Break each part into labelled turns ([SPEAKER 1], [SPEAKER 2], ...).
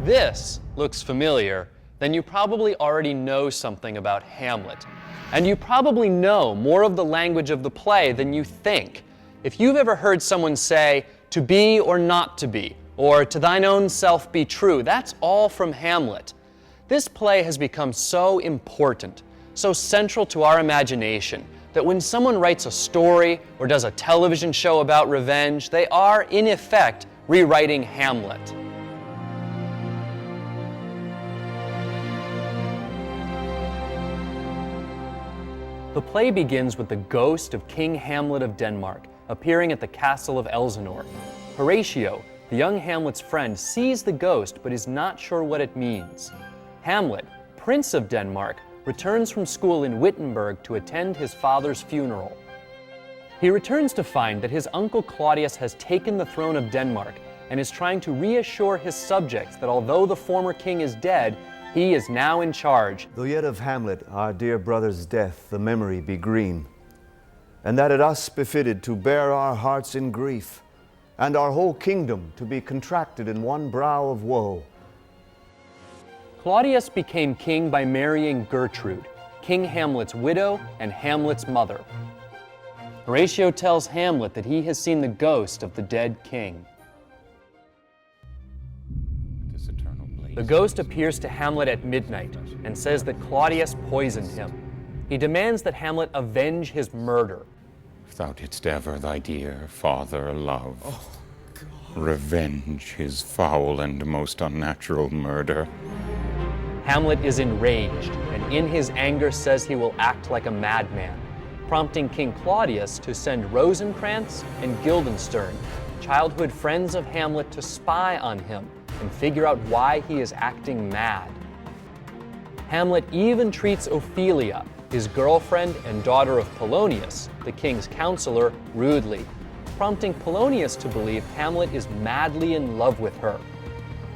[SPEAKER 1] this looks familiar, then you probably already know something about Hamlet. And you probably know more of the language of the play than you think. If you've ever heard someone say, "to be or not to be," or "to thine own self be true," that's all from Hamlet. This play has become so important, so central to our imagination, that when someone writes a story or does a television show about revenge, they are, in effect, rewriting Hamlet. The play begins with the ghost of King Hamlet of Denmark appearing at the castle of Elsinore. Horatio, the young Hamlet's friend, sees the ghost but is not sure what it means. Hamlet, Prince of Denmark, returns from school in Wittenberg to attend his father's funeral. He returns to find that his uncle Claudius has taken the throne of Denmark and is trying to reassure his subjects that although the former king is dead, he is now in charge.
[SPEAKER 2] Though yet of Hamlet, our dear brother's death, the memory be green, and that it us befitted to bear our hearts in grief, and our whole kingdom to be contracted in one brow of woe.
[SPEAKER 1] Claudius became king by marrying Gertrude, King Hamlet's widow and Hamlet's mother. Horatio tells Hamlet that he has seen the ghost of the dead king. The ghost appears to Hamlet at midnight and says that Claudius poisoned him. He demands that Hamlet avenge his murder.
[SPEAKER 3] If thou didst ever thy dear father love, revenge his foul and most unnatural murder.
[SPEAKER 1] Hamlet is enraged and in his anger says he will act like a madman, prompting King Claudius to send Rosencrantz and Guildenstern, childhood friends of Hamlet, to spy on him and figure out why he is acting mad. Hamlet even treats Ophelia, his girlfriend and daughter of Polonius, the king's counselor, rudely, prompting Polonius to believe Hamlet is madly in love with her.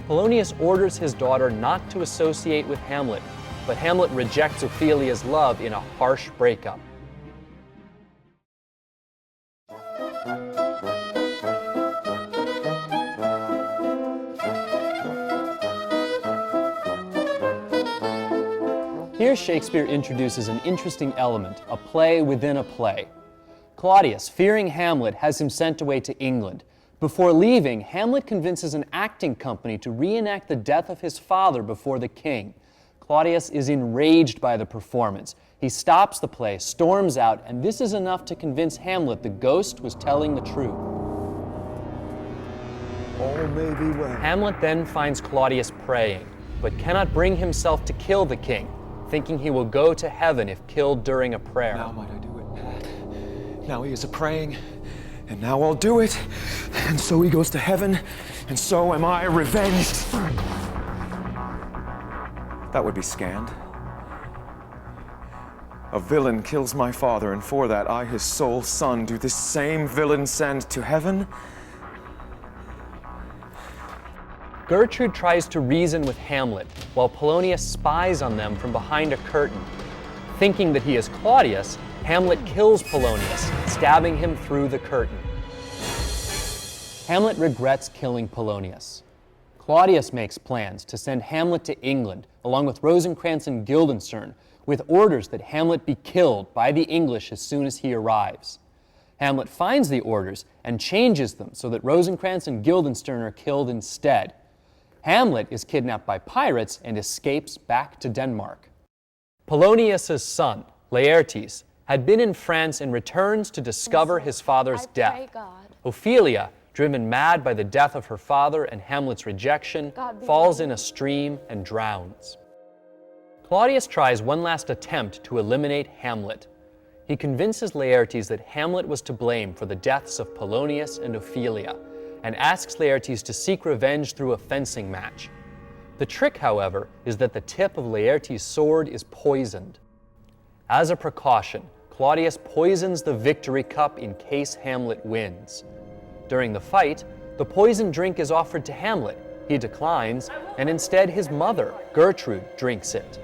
[SPEAKER 1] Polonius orders his daughter not to associate with Hamlet, but Hamlet rejects Ophelia's love in a harsh breakup. Here Shakespeare introduces an interesting element, a play within a play. Claudius, fearing Hamlet, has him sent away to England. Before leaving, Hamlet convinces an acting company to reenact the death of his father before the king. Claudius is enraged by the performance. He stops the play, storms out, and this is enough to convince Hamlet the ghost was telling the truth.
[SPEAKER 2] All may be well.
[SPEAKER 1] Hamlet then finds Claudius praying, but cannot bring himself to kill the king, thinking he will go to heaven if killed during a prayer.
[SPEAKER 4] Now might I do it, Pat. Now he is a-praying, and now I'll do it. And so he goes to heaven, and so am I revenged. That would be scanned. A villain kills my father, and for that I, his sole son, do this same villain send to heaven?
[SPEAKER 1] Gertrude tries to reason with Hamlet, while Polonius spies on them from behind a curtain. Thinking that he is Claudius, Hamlet kills Polonius, stabbing him through the curtain. Hamlet regrets killing Polonius. Claudius makes plans to send Hamlet to England, along with Rosencrantz and Guildenstern, with orders that Hamlet be killed by the English as soon as he arrives. Hamlet finds the orders and changes them so that Rosencrantz and Guildenstern are killed instead. Hamlet is kidnapped by pirates and escapes back to Denmark. Polonius' son, Laertes, had been in France and returns to discover his father's death. Ophelia, driven mad by the death of her father and Hamlet's rejection, falls in a stream and drowns. Claudius tries one last attempt to eliminate Hamlet. He convinces Laertes that Hamlet was to blame for the deaths of Polonius and Ophelia, and asks Laertes to seek revenge through a fencing match. The trick, however, is that the tip of Laertes' sword is poisoned. As a precaution, Claudius poisons the victory cup in case Hamlet wins. During the fight, the poisoned drink is offered to Hamlet. He declines, and instead his mother, Gertrude, drinks it.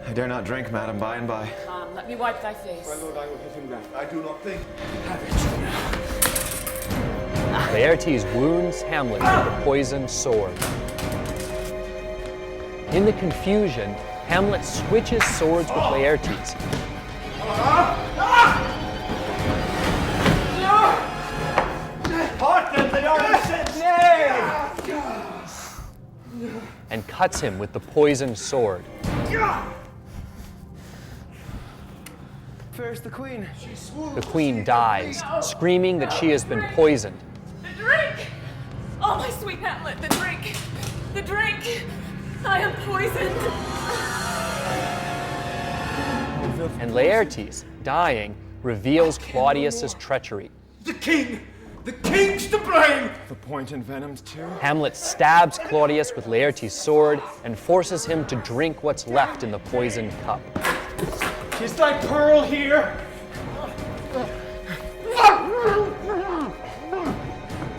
[SPEAKER 4] I dare not drink, madam, by and by.
[SPEAKER 5] Let me wipe thy face.
[SPEAKER 2] My lord, I will hit him back. I do not think.
[SPEAKER 1] Laertes wounds Hamlet with the poisoned sword. In the confusion, Hamlet switches swords with Laertes.
[SPEAKER 2] Hearken, they already said nay!
[SPEAKER 1] And cuts him with the poisoned sword.
[SPEAKER 4] Where's the queen?
[SPEAKER 1] The queen dies, screaming that she has been poisoned.
[SPEAKER 5] The drink! Oh, my sweet Hamlet, the drink! The drink! I am poisoned!
[SPEAKER 1] And Laertes, dying, reveals Claudius's treachery.
[SPEAKER 6] The king! The king's to blame!
[SPEAKER 4] The point in venoms too?
[SPEAKER 1] Hamlet stabs Claudius with Laertes' sword and forces him to drink what's left in the poisoned cup.
[SPEAKER 6] Is thy pearl here?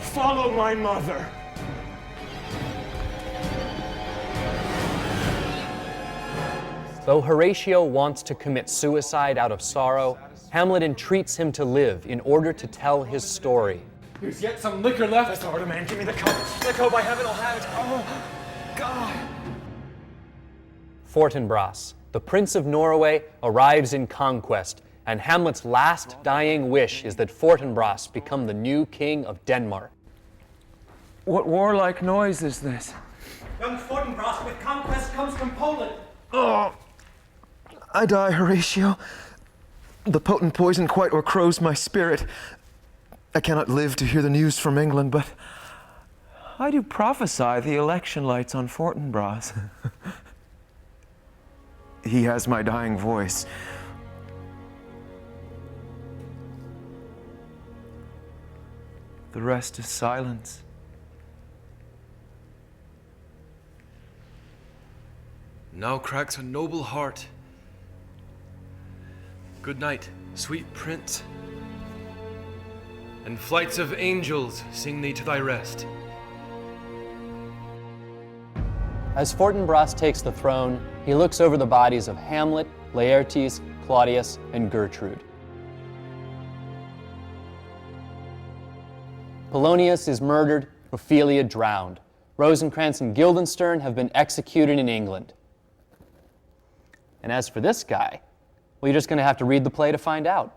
[SPEAKER 6] Follow my mother.
[SPEAKER 1] Though Horatio wants to commit suicide out of sorrow, Hamlet entreats him to live in order to tell his story.
[SPEAKER 6] There's yet some liquor left.
[SPEAKER 4] That's the order, man. Give me the cup. Let go, by heaven, I'll have it. Oh, God.
[SPEAKER 1] Fortinbras, the Prince of Norway, arrives in conquest, and Hamlet's last dying wish is that Fortinbras become the new king of Denmark.
[SPEAKER 4] What warlike noise is this?
[SPEAKER 6] Young Fortinbras with conquest comes from Poland.
[SPEAKER 4] Oh, I die, Horatio. The potent poison quite o'ercrows my spirit. I cannot live to hear the news from England, but I do prophesy the election lights on Fortinbras. He has my dying voice. The rest is silence.
[SPEAKER 7] Now cracks a noble heart. Good night, sweet prince. And flights of angels sing thee to thy rest.
[SPEAKER 1] As Fortinbras takes the throne, he looks over the bodies of Hamlet, Laertes, Claudius, and Gertrude. Polonius is murdered, Ophelia drowned. Rosencrantz and Guildenstern have been executed in England. And as for this guy, well, you're just going to have to read the play to find out.